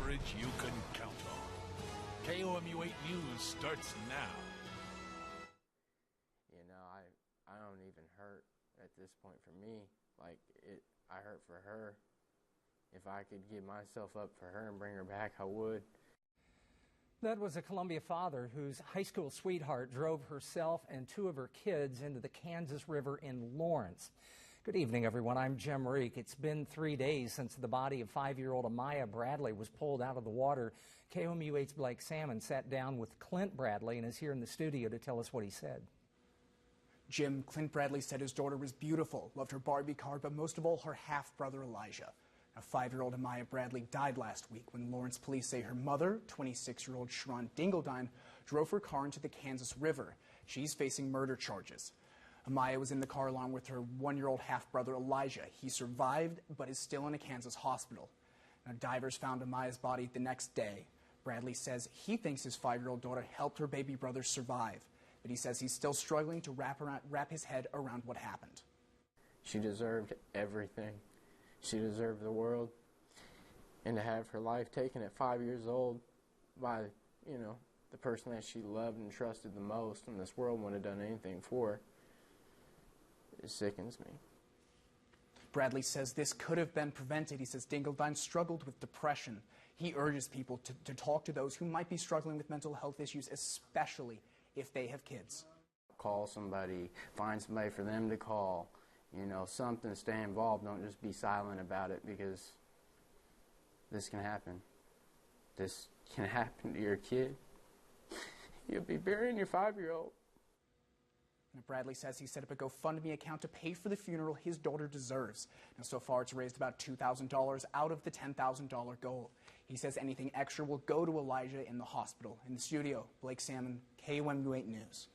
coverage you can count on. KOMU 8 News starts now. You know, I don't even hurt at this point for me. Like, I hurt for her. If I could give myself up for her and bring her back, I would. That was a Columbia father whose high school sweetheart drove herself and two of her kids into the Kansas River in Lawrence. Good evening, everyone. I'm Jim Reek. It's been 3 days since the body of 5-year-old Amaya Bradley was pulled out of the water. KOMU 8's Blake Salmon sat down with Clint Bradley and is here in the studio to tell us what he said. Jim, Clint Bradley said his daughter was beautiful, loved her Barbie car, but most of all, her half-brother Elijah. Now, 5-year-old Amaya Bradley died last week when Lawrence police say her mother, 26-year-old Sharon Dingledine, drove her car into the Kansas River. She's facing murder charges. Amaya was in the car along with her 1-year-old half-brother Elijah. He survived, but is still in a Kansas hospital. Now, divers found Amaya's body the next day. Bradley says he thinks his 5-year-old daughter helped her baby brother survive, but he says he's still struggling to wrap his head around what happened. She deserved everything. She deserved the world. And to have her life taken at 5 years old by, you know, the person that she loved and trusted the most and this world wouldn't have done anything for her, it sickens me. Bradley says this could have been prevented. He says Dingledine struggled with depression. He urges people to talk to those who might be struggling with mental health issues, especially if they have kids. Call somebody, find somebody for them to call, you know, something, stay involved. Don't just be silent about it, because this can happen. This can happen to your kid. You'll be burying your 5-year-old. Bradley says he set up a GoFundMe account to pay for the funeral his daughter deserves. Now, so far, it's raised about $2,000 out of the $10,000 goal. He says anything extra will go to Elijah in the hospital. In the studio, Blake Salmon, KOMU 8 News.